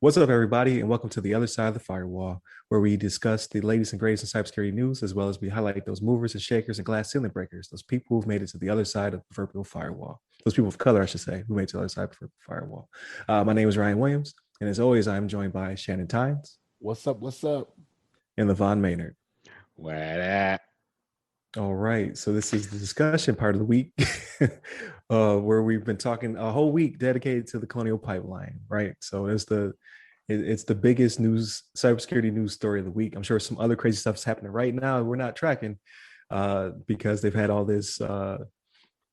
What's up, everybody, and welcome to the other side of the firewall, where we discuss the latest and greatest in cybersecurity news, as well as we highlight those movers and shakers and glass ceiling breakers, those people who've made it to the other side of the proverbial firewall. Those people of color, I should say, who made it to the other side of the firewall. My name is Ryan Williams, and as always, I'm joined by Shannon Tynes. What's up? What's up? And LeVon Maynard. What at? All right, so this is the discussion part of the week where we've been talking a whole week dedicated to the Colonial Pipeline, right? So it's the biggest news, cybersecurity news story of the week. I'm sure some other crazy stuff is happening right now we're not tracking because they've had all this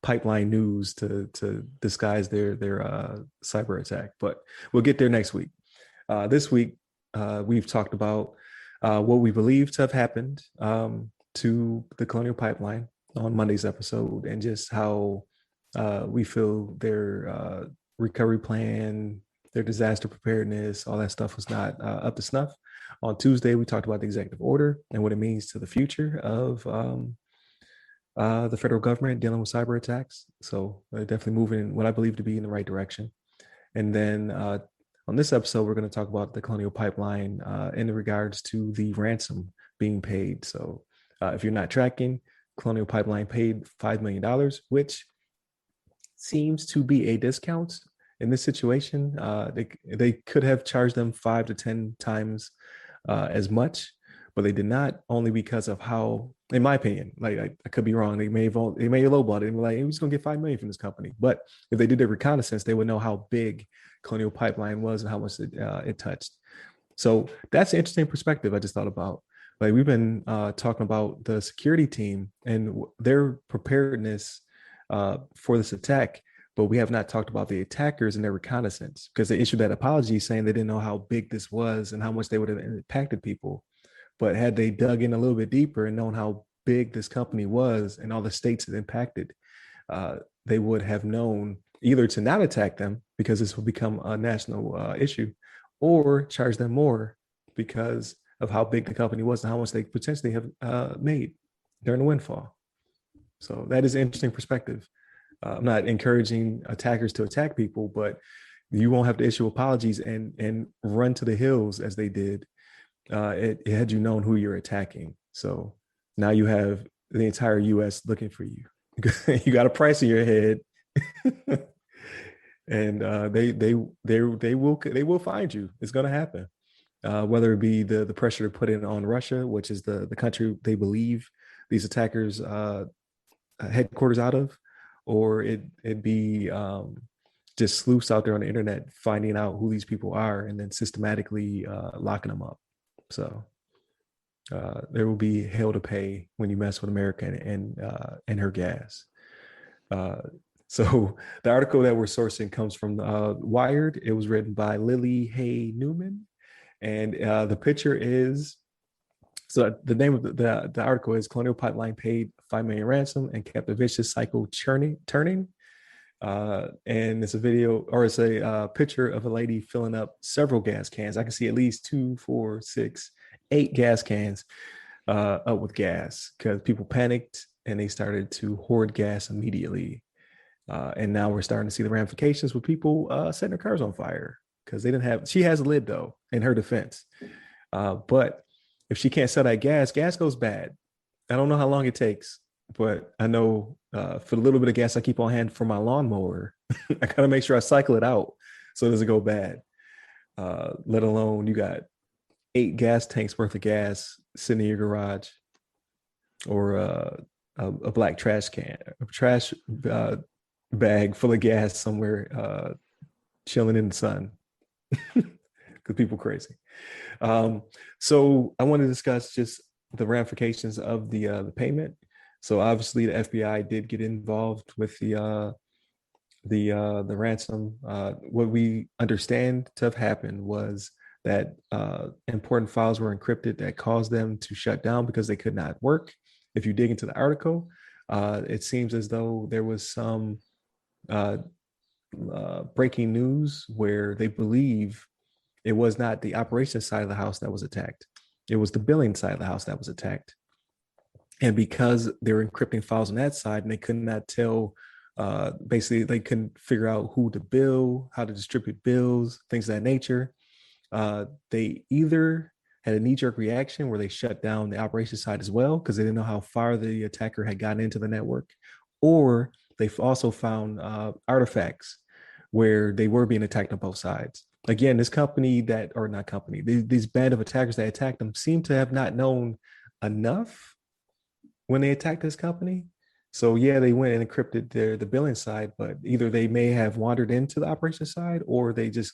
pipeline news to disguise their cyber attack, but we'll get there next week. This week, we've talked about what we believe to have happened to the Colonial Pipeline on Monday's episode, and just how we feel their recovery plan, their disaster preparedness, all that stuff was not up to snuff. On Tuesday, we talked about the executive order and what it means to the future of the federal government dealing with cyber attacks. So definitely moving in what I believe to be in the right direction. And then on this episode, we're going to talk about the Colonial Pipeline in regards to the ransom being paid. So if you're not tracking, Colonial Pipeline paid $5 million, which seems to be a discount in this situation. They could have charged them 5 to 10 times as much, but they did not, only because of how, in my opinion, like I could be wrong. They may lowball it and be like, hey, we're just gonna get $5 million from this company. But if they did their reconnaissance, they would know how big Colonial Pipeline was and how much it touched. So that's an interesting perspective I just thought about. Like, we've been talking about the security team and their preparedness for this attack, but we have not talked about the attackers and their reconnaissance, because they issued that apology saying they didn't know how big this was and how much they would have impacted people. But had they dug in a little bit deeper and known how big this company was and all the states it impacted, they would have known either to not attack them because this will become a national issue, or charge them more because of how big the company was and how much they potentially have made during the windfall. So that is an interesting perspective. I'm not encouraging attackers to attack people, but you won't have to issue apologies and run to the hills as they did. It had you known who you're attacking. So now you have the entire U.S. looking for you. You got a price in your head, and they will find you. It's going to happen. Whether it be the pressure to put in on Russia, which is the country they believe these attackers headquarters out of, or it be just sleuths out there on the internet finding out who these people are and then systematically locking them up. So there will be hell to pay when you mess with America and her gas. So the article that we're sourcing comes from Wired. It was written by Lily Hay Newman. And the picture is, so the name of the article is Colonial Pipeline paid $5 million ransom and kept a vicious cycle turning. And it's a video, or it's a picture of a lady filling up several gas cans. I can see at least 2, 4, 6, 8 gas cans up with gas, because people panicked and they started to hoard gas immediately. And now we're starting to see the ramifications with people setting their cars on fire. Because they didn't have, she has a lid though, in her defense. But if she can't sell that gas goes bad. I don't know how long it takes, but I know for the little bit of gas I keep on hand for my lawnmower, I gotta make sure I cycle it out so it doesn't go bad. Let alone you got 8 gas tanks worth of gas sitting in your garage, or a black trash bag full of gas somewhere chilling in the sun. Because people crazy. So I want to discuss just the ramifications of the payment. So obviously the FBI did get involved with the ransom. What we understand to have happened was that important files were encrypted that caused them to shut down because they could not work. If you dig into the article, it seems as though there was some breaking news where they believe it was not the operations side of the house that was attacked. It was the billing side of the house that was attacked. And because they were encrypting files on that side and they could not tell Basically, they couldn't figure out who to bill, how to distribute bills, things of that nature. They either had a knee-jerk reaction where they shut down the operations side as well because they didn't know how far the attacker had gotten into the network, or they've also found artifacts where they were being attacked on both sides. Again, this company that, or not company, these band of attackers that attacked them seem to have not known enough when they attacked this company. So yeah, they went and encrypted the billing side, but either they may have wandered into the operations side or they just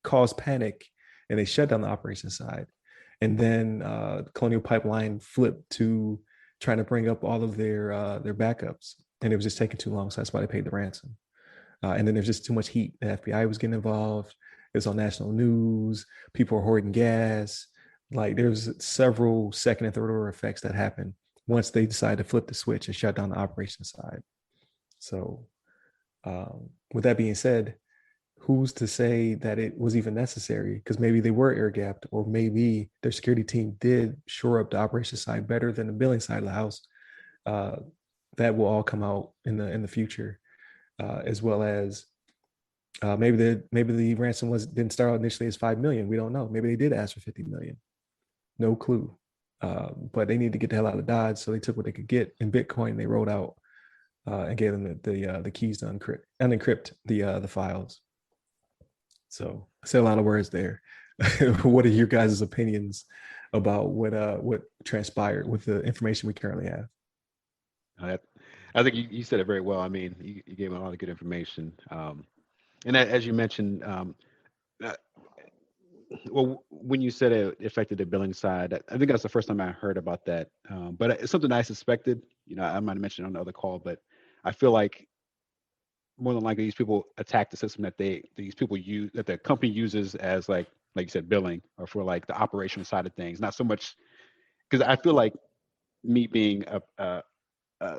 caused panic and they shut down the operations side. And then Colonial Pipeline flipped to trying to bring up all of their backups, and it was just taking too long. So that's why they paid the ransom. And then there's just too much heat. The FBI was getting involved. It was on national news. People were hoarding gas. Like there's several second and third order effects that happen once they decide to flip the switch and shut down the operations side. So, with that being said, who's to say that it was even necessary? Because maybe they were air gapped, or maybe their security team did shore up the operations side better than the billing side of the house. Uh, that will all come out in the future, as well as maybe the ransom didn't start out initially as 5 million. We don't know. Maybe they did ask for 50 million. No clue. But they need to get the hell out of Dodge, so they took what they could get in Bitcoin. They rolled out and gave them the keys to unencrypt the files. So I said a lot of words there. What are your guys' opinions about what transpired with the information we currently have? I think you said it very well. I mean, you gave a lot of good information. And as you mentioned, uh, well, when you said it affected the billing side, I think that's the first time I heard about that. But it's something I suspected. I might have mentioned on the other call, but I feel like more than likely these people attack the system that these people use, that the company uses as like you said, billing, or for like the operational side of things. Not so much because I feel like me being a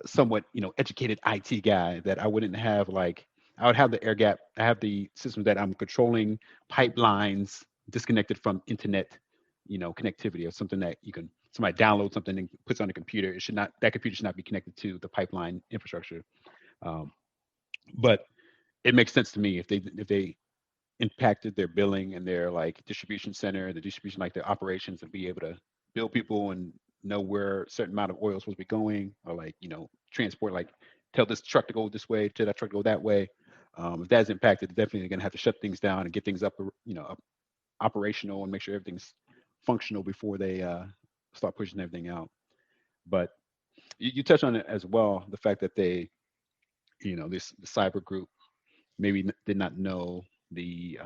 somewhat educated IT guy, that I wouldn't have like, I would have the air gap. I have the system that I'm controlling pipelines disconnected from internet, connectivity, or something that somebody downloads something and puts on a computer. That computer should not be connected to the pipeline infrastructure. Um, but it makes sense to me if they impacted their billing and their like distribution center, the distribution, like their operations, and be able to bill people and know where a certain amount of oil is supposed to be going, or like, transport, like tell this truck to go this way, tell that truck to go that way. If that's impacted, definitely going to have to shut things down and get things up operational, and make sure everything's functional before they start pushing everything out. But you touched on it as well, the fact that this the cyber group maybe did not know the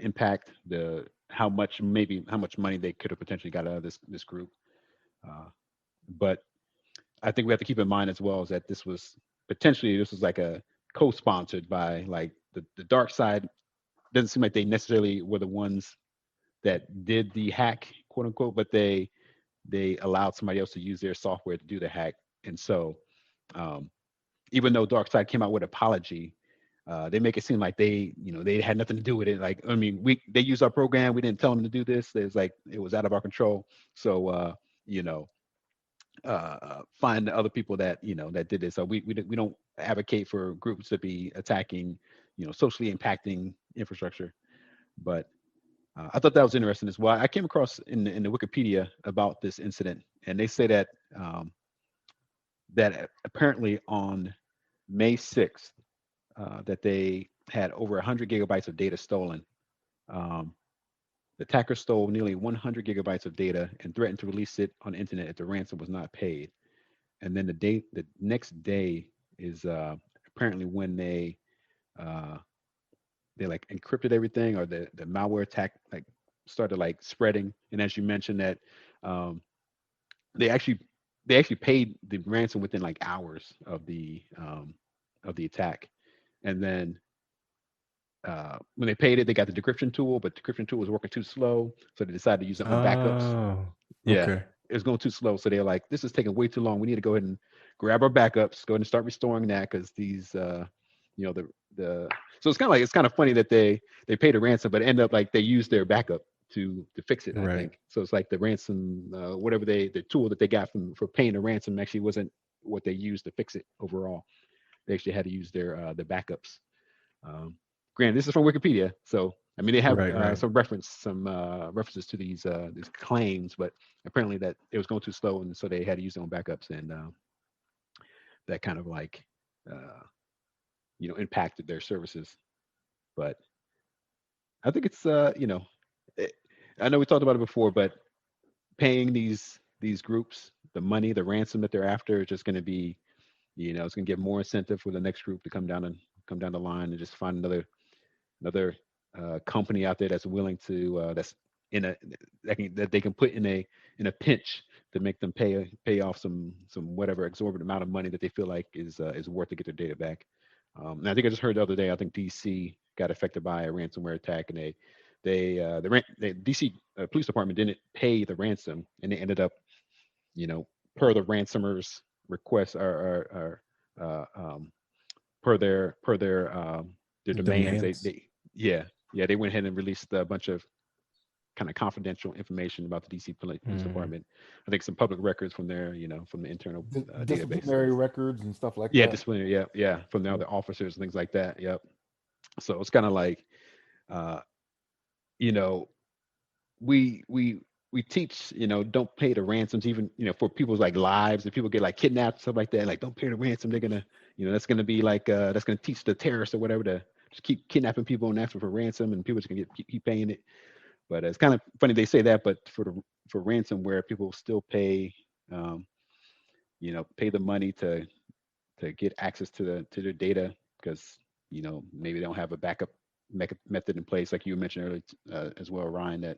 impact, how much money they could have potentially got out of this group. Uh, but I think we have to keep in mind as well is that this was like a co-sponsored by like the dark side. Doesn't seem like they necessarily were the ones that did the hack, quote unquote, but they allowed somebody else to use their software to do the hack. And so um, even though dark side came out with an apology, they make it seem like they had nothing to do with it. Like, I mean, they used our program. We didn't tell them to do this. It's like it was out of our control. So, you know, find the other people that did this. So we don't advocate for groups to be attacking, socially impacting infrastructure. But I thought that was interesting as well. I came across in the Wikipedia about this incident, and they say that apparently on May 6th, that they had over 100 gigabytes of data stolen. Um, the attacker stole nearly 100 gigabytes of data and threatened to release it on the internet if the ransom was not paid. And then the next day is apparently when uh, they like encrypted everything, or the malware attack like started like spreading. And as you mentioned that um, they actually they actually paid the ransom within like hours of the attack. And then when they paid it, they got the decryption tool, but the decryption tool was working too slow, so they decided to use their own backups. Oh, Yeah, okay. it was going too slow, so they're like, "This is taking way too long. We need to go ahead and grab our backups, go ahead and start restoring that because these, the so it's kind of funny that they paid a ransom, but end up like they used their backup to fix it. I Right. think so. It's like the ransom, whatever the tool that they got for paying the ransom actually what they used to fix it overall. They actually had to use their backups. Granted, this is from Wikipedia, so I mean they have Right, right. some references to these claims, but apparently that it was going too slow, and so they had to use their own backups, and that kind of like uh, impacted their services. But I think it's it, I know we talked about it before, but paying these groups the money, the ransom that they're after, is just going to be, it's going to give more incentive for the next group to come down the line and just find another company out there that's willing to that's in a that they can put in a pinch to make them pay off some whatever exorbitant amount of money that they feel like is worth to get their data back. And I think I just heard the other day. I think DC got affected by a ransomware attack, and the DC police department didn't pay the ransom, and they ended up, per the ransomers request or per their demands, Demands. yeah, yeah, they went ahead and released a bunch of kind of confidential information about the DC police Mm. department. I think some public records from their, from the internal database. Disciplinary records and stuff like Yeah, that. disciplinary. Yeah, yeah, from the other officers and things like that. Yep. So it's kind of like, uh, you know, we teach, don't pay the ransoms, even, for people's like lives. If people get like kidnapped, stuff like that, like don't pay the ransom. They're gonna, that's gonna be like that's gonna teach the terrorists or whatever to just keep kidnapping people and asking for ransom, and people just gonna keep paying it. But it's kind of funny they say that, but for ransomware, people still pay, um, pay the money to get access to their data because maybe they don't have a backup method in place, like you mentioned earlier as well, Ryan, that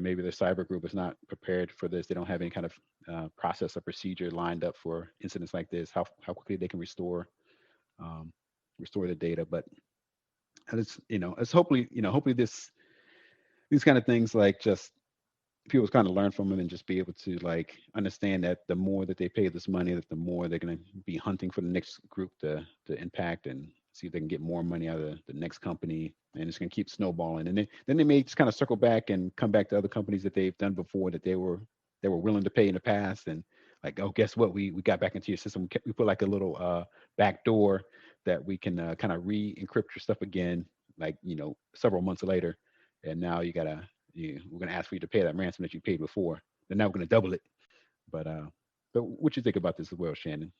maybe their cyber group is not prepared for this. They don't have any kind of process or procedure lined up for incidents like this. How quickly they can um, restore the data. But it's hopefully these kind of things, like, just people kind of learn from them and just be able to like understand that the more that they pay this money, that the more they're going to be hunting for the next group to impact and see if they can get more money out of the next company, and it's going to keep snowballing. And then they may just kind of circle back and come back to other companies that they've done before that they were willing to pay in the past, and like, oh, guess what, we got back into your system. We put like a little back door that we can kind of re-encrypt your stuff again, like, several months later, and now we're going to ask for you to pay that ransom that you paid before. And now we're going to double it. But what you think about this as well, Shannon?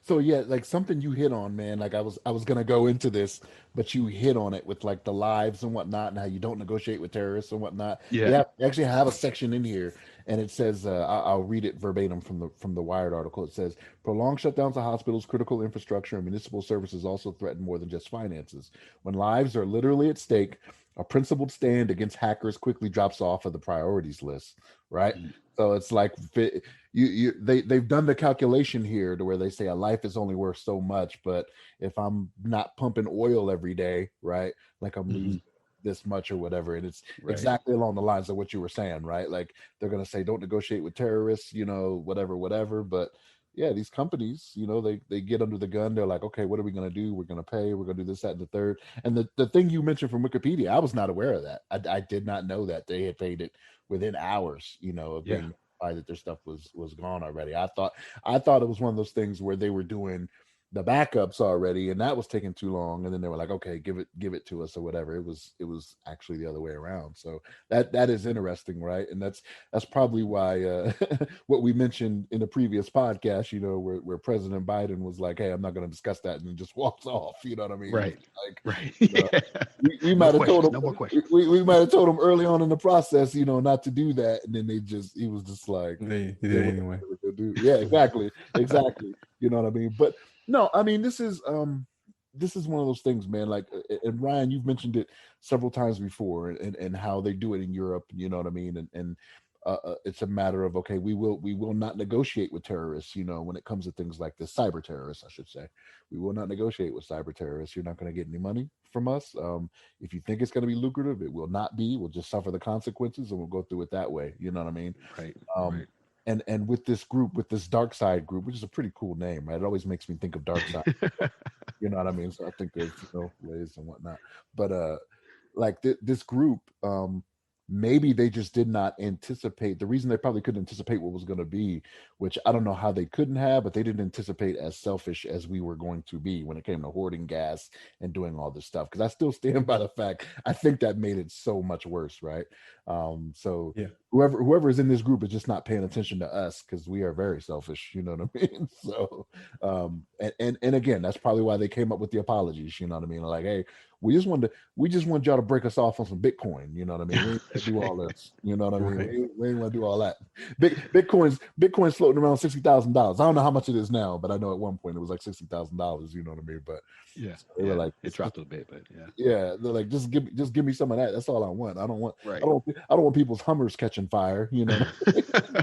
So yeah, like something you hit on, man. Like I was gonna go into this, but you hit on it with like the lives and whatnot, and how you don't negotiate with terrorists and whatnot. They Yeah. have actually have a section in here, and it says, I'll read it verbatim from the Wired article. It says, prolonged shutdowns of hospitals, critical infrastructure, and municipal services also threaten more than just finances. When lives are literally at stake, a principled stand against hackers quickly drops off of the priorities list. Right. Mm. So it's like they've done the calculation here to where they say a life is only worth so much, but if I'm not pumping oil every day, right, like I'm Hmm. losing this much or whatever. And it's Right. exactly along the lines of what you were saying, right? Like they're gonna say don't negotiate with terrorists, whatever. But yeah, these companies, they get under the gun. They're like, okay, what are we gonna do? We're gonna pay. We're gonna do this, that, and the third. And the thing you mentioned from Wikipedia, I was not aware of that. I did not know that they had paid it within hours, of Yeah. being notified that their stuff was gone already. I thought it was one of those things where they were doing the backups already, and that was taking too long. And then they were like, okay, give it to us or whatever. It was actually the other way around. So that is interesting, right? And that's probably why what we mentioned in the previous podcast, where President Biden was like, hey, I'm not going to discuss that, and then just walks off. You know what I mean? Right. Like, Right. you know, Yeah. we No might have told questions. him No more questions. we might have told him early on in the process, not to do that, and then he was just like, They yeah, did what anyway. we gonna do? Yeah, exactly. You know what I mean? But no, I mean this is one of those things, man. Like, and Ryan, you've mentioned it several times before, and how they do it in Europe. You know what I mean? And it's a matter of, okay, we will not negotiate with terrorists. When it comes to things like this, cyber terrorists, I should say, we will not negotiate with cyber terrorists. You're not going to get any money from us. If you think it's going to be lucrative, it will not be. We'll just suffer the consequences, and we'll go through it that way. You know what I mean? Right. Um, Right. and with this group, with this dark side group, which is a pretty cool name, right? It always makes me think of dark side. You know what I mean? So I think of Liz and whatnot. But like this group, maybe they just did not anticipate. The reason they probably couldn't anticipate what was going to be, which I don't know how they couldn't have, but they didn't anticipate as selfish as we were going to be when it came to hoarding gas and doing all this stuff. Because I still stand by the fact, I think that made it so much worse, right? So Yeah. whoever is in this group is just not paying attention to us, because we are very selfish, you know what I mean? So and again, that's probably why they came up with the apologies, you know what I mean? Like, hey, we just want y'all to break us off on some Bitcoin, you know what I mean? We ain't gonna do all this, you know what I mean? Right. We ain't gonna do all that. Bitcoin's floating around $60,000. I don't know how much it is now, but I know at one point it was like $60,000, you know what I mean? But Yeah, so they were like, it dropped a bit, but yeah, yeah, they're like, just give me some of that. That's all I want. right. I don't want people's Hummers catching fire, you know.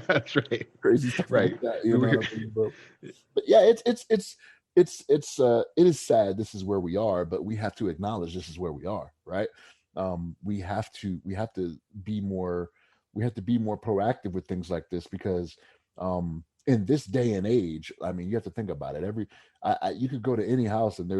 That's right, Crazy stuff right. like that, you know what I mean? But yeah, it is sad this is where we are, but we have to acknowledge this is where we are, right? We have to be more proactive with things like this, because in this day and age, I mean, you have to think about it. You could go to any house and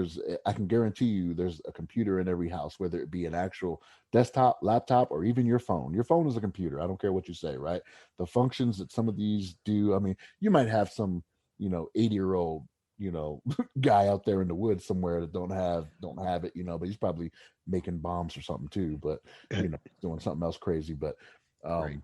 I can guarantee you there's a computer in every house, whether it be an actual desktop, laptop, or even your phone. Your phone is a computer. I don't care what you say, right? The functions that some of these do, I mean, you might have some, 80-year-old, guy out there in the woods somewhere that don't have it, but he's probably making bombs or something too, but doing something else crazy. But Right.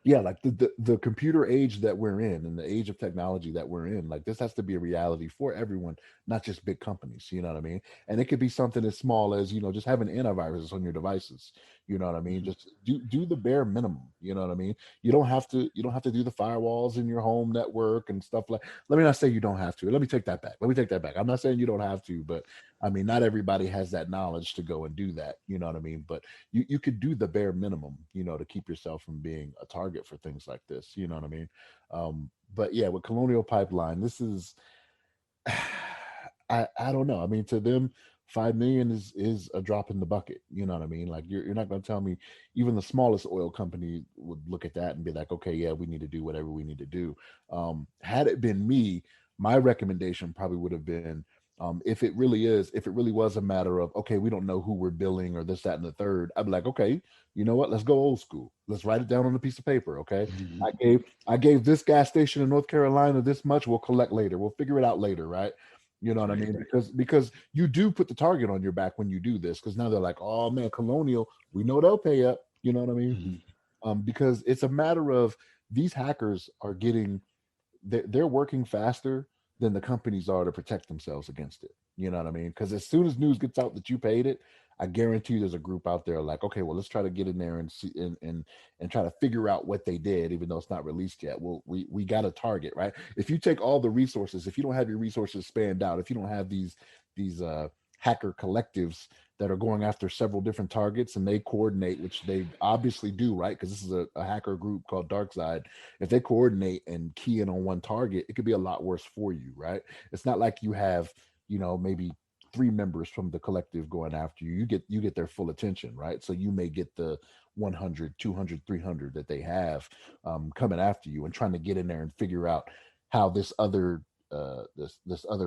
yeah, like the computer age that we're in, and the age of technology that we're in, like, this has to be a reality for everyone, not just big companies, you know what I mean? And it could be something as small as, just having antivirus on your devices, you know what I mean? Just do the bare minimum, you know what I mean? You don't have to do the firewalls in your home network and stuff. Like, let me not say you don't have to. Let me take that back. I'm not saying you don't have to, but I mean, not everybody has that knowledge to go and do that, you know what I mean? But you could do the bare minimum, to keep yourself from being a target for things like this, you know what I mean? But yeah, with Colonial Pipeline, this is I don't know. I mean, to them, 5 million is a drop in the bucket. You know what I mean? Like, you're not going to tell me even the smallest oil company would look at that and be like, okay, yeah, we need to do whatever we need to do. Had it been me, my recommendation probably would have been, if it really was a matter of, okay, we don't know who we're billing or this, that, and the third, I'd be like, okay, you know what? Let's go old school. Let's write it down on a piece of paper. Okay. I gave this gas station in North Carolina this much. We'll collect later. We'll figure it out later. Right. You know what I mean? Because you do put the target on your back when you do this, because now they're like, oh man, Colonial, we know they'll pay up. You know what I mean? Because it's a matter of, these hackers are they're working faster than the companies are to protect themselves against it. You know what I mean? Because as soon as news gets out that you paid it, I guarantee there's a group out there like, okay, well, let's try to get in there and see and try to figure out what they did, even though it's not released yet. Well, we got a target, right? If you take all the resources, if you don't have your resources spanned out, if you don't have these hacker collectives that are going after several different targets, and they coordinate, which they obviously do, right? Because this is a hacker group called DarkSide. If they coordinate and key in on one target, it could be a lot worse for you, right? It's not like you have, maybe 3 members from the collective going after you. You get their full attention, right? So you may get the 100, 200, 300 that they have coming after you and trying to get in there and figure out how this other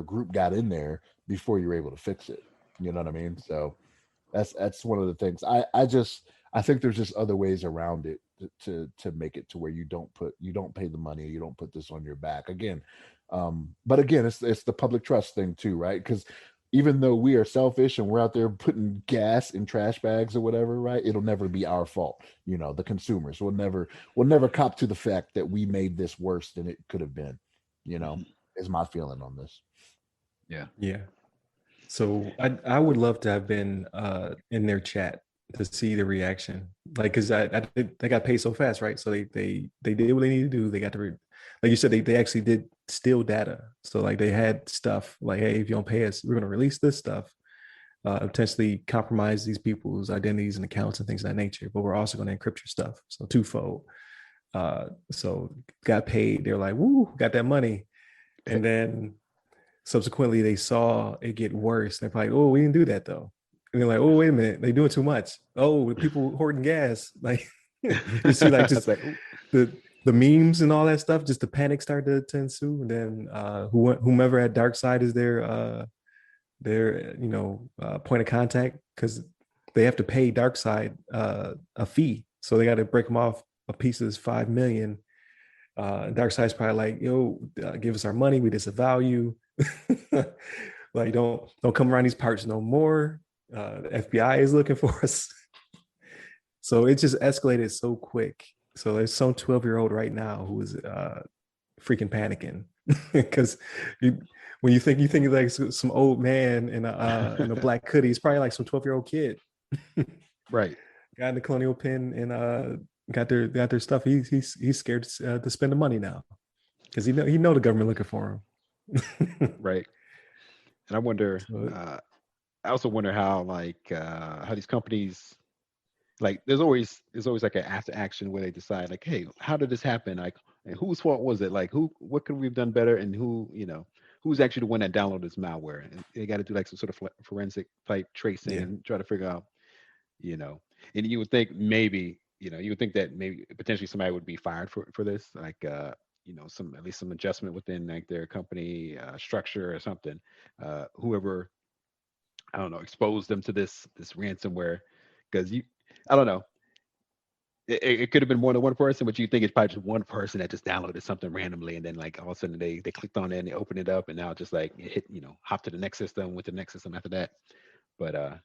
group got in there before you're able to fix it. You know what I mean? So that's one of the things. I think there's just other ways around it to make it to where you don't pay the money, you don't put this on your back again. But again, it's the public trust thing too, right? Because even though we are selfish and we're out there putting gas in trash bags or whatever, right? It'll never be our fault. The consumers will never cop to the fact that we made this worse than it could have been. Is my feeling on this. Yeah. So I would love to have been in their chat to see the reaction, like, because they got paid so fast, right? So they did what they needed to do. They got like you said, they actually did steal data. So like, they had stuff like, hey, if you don't pay us, we're going to release this stuff, potentially compromise these people's identities and accounts and things of that nature. But we're also going to encrypt your stuff. So twofold. So got paid. They're like, woo, got that money, and then subsequently they saw it get worse. They're like, oh, we didn't do that though. And they're like, oh, wait a minute, they're doing too much. Oh, the people hoarding gas. Like, you see, like, just like, the memes and all that stuff, just the panic started to ensue. And then whomever at DarkSide is their point of contact, because they have to pay DarkSide a fee. So they got to break them off a piece of 5 million. Dark Side's probably like, yo, give us our money. We disavow you. Like, don't come around these parts no more. The FBI is looking for us. So it just escalated so quick. So there's some 12-year-old right now who is freaking panicking because when you think like some old man in a black hoodie, it's probably like some 12-year-old kid. Right. Got in the Colonial Pin and got their stuff. He's scared to spend the money now because he know the government looking for him. Right. And I wonder. I also wonder how how these companies, like there's always like an after action where they decide like, hey, how did this happen? Like, and whose fault was it? Like, what could we have done better? And who's actually the one that downloaded this malware? And they got to do like some sort of forensic type tracing and try to figure out, and you would think maybe, you would think that maybe potentially somebody would be fired for this, like, at least some adjustment within like their company structure or something. Whoever, I don't know, exposed them to this ransomware, because I don't know. It could have been more than one person, but you think it's probably just one person that just downloaded something randomly, and then like all of a sudden they clicked on it and they opened it up, and now just like it hit, hop to the next system with the next system after that. But I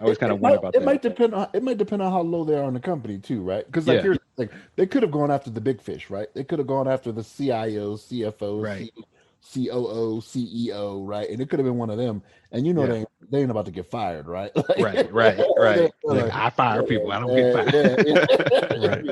always kind of wonder about that. It might depend on how low they are in the company too, right? Because like here's the thing, they could have gone after the big fish, right? They could have gone after the CIO, CFO, Right. COO, CEO, right? And it could have been one of them. And they ain't about to get fired, right? Like, right. Like, I fire people. I don't get fired. Right.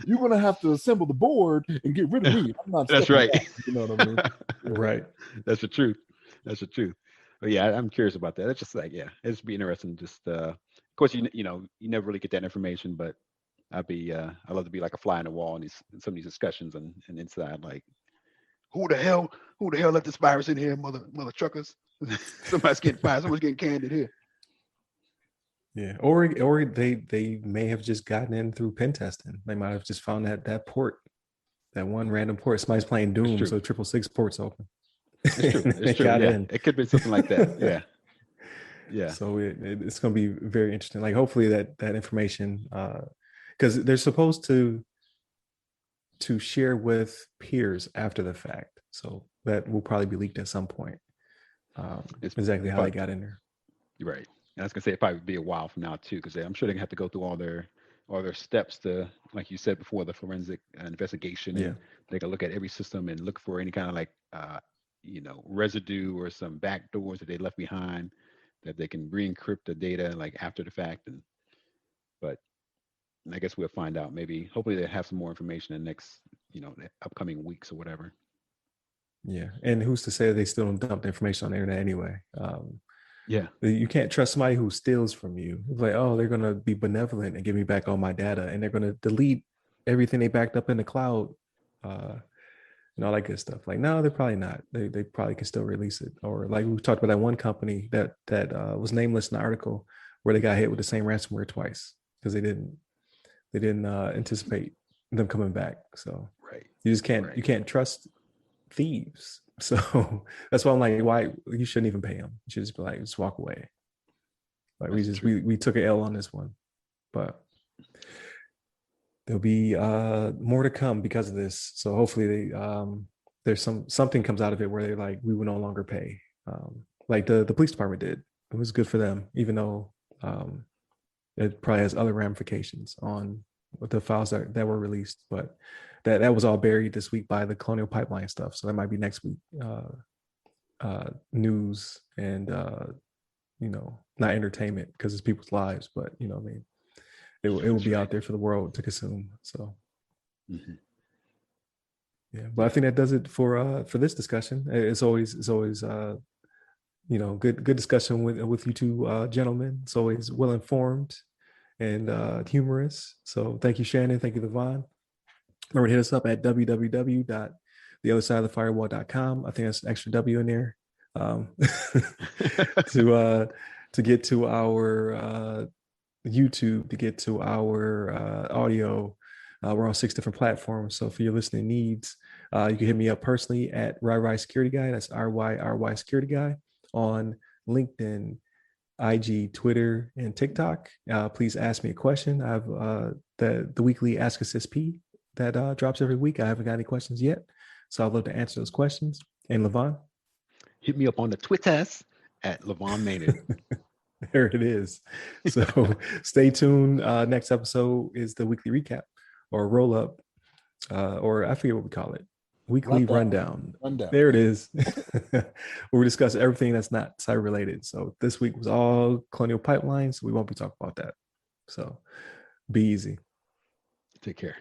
You're gonna have to assemble the board and get rid of me. I'm not. That's right. Back, you know what I mean? Right. That's the truth. But yeah, I'm curious about that. It's just like, it's be interesting. Just of course, you never really get that information, but I'd love to be like a fly on the wall in some of these discussions and inside, like, who the hell let this virus in here, mother truckers? Somebody's getting fired. Someone's getting canned in here. Yeah, or they may have just gotten in through pen testing. They might have just found that port, that one random port. Somebody's playing Doom, so 666 port's open. It's true. It's true. Yeah, it could be something like that. Yeah. So it's going to be very interesting. Like, hopefully that information, because they're supposed to share with peers after the fact. So that will probably be leaked at some point. It's exactly how they got in there. Right. And I was gonna say it'd probably be a while from now too, because I'm sure they're gonna have to go through all their steps to, like you said before, the forensic investigation. And they can look at every system and look for any kind of like residue or some back doors that they left behind that they can re-encrypt the data like after the fact. But I guess we'll find out. Maybe hopefully they'll have some more information in the next the upcoming weeks or whatever. Yeah, and who's to say they still don't dump the information on the internet anyway? You can't trust somebody who steals from you. It's like, oh, they're gonna be benevolent and give me back all my data, and they're gonna delete everything they backed up in the cloud, and all that good stuff. Like, no, they're probably not. They probably can still release it. Or like we talked about that one company that was nameless in the article where they got hit with the same ransomware twice because they didn't anticipate them coming back. So you just can't you can't trust thieves. So that's why I'm like, why you shouldn't even pay them. You should just be like, just walk away. Like, we took an L on this one, but there'll be more to come because of this. So hopefully there's something comes out of it where they're like, we will no longer pay, like the police department did. It was good for them, even though it probably has other ramifications on the files that were released, but that was all buried this week by the Colonial Pipeline stuff. So that might be next week news and not entertainment because it's people's lives, but I mean, it will be out there for the world to consume. So yeah, but I think that does it for this discussion. It's always good discussion with you two gentlemen. It's always well informed and humorous. So thank you, Shannon. Thank you, LeVon. Remember to hit us up at www.theothersideofthefirewall.com. I think that's an extra W in there to get to our YouTube, to get to our audio. We're on 6 different platforms. So for your listening needs, you can hit me up personally at RY Security Guy. That's RY Security Guy on LinkedIn, IG, Twitter, and TikTok. Please ask me a question. I have the weekly Ask Us SP that drops every week. I haven't got any questions yet, so I'd love to answer those questions. And LeVon, Hit me up on the Twitters at LeVon Maynard. there it is. So stay tuned. Next episode is the weekly recap or roll up, or I forget what we call it. Weekly rundown. There it is. Where we discuss everything that's not cyber related. So this week was all Colonial Pipeline, so we won't be talking about that. So be easy. Take care.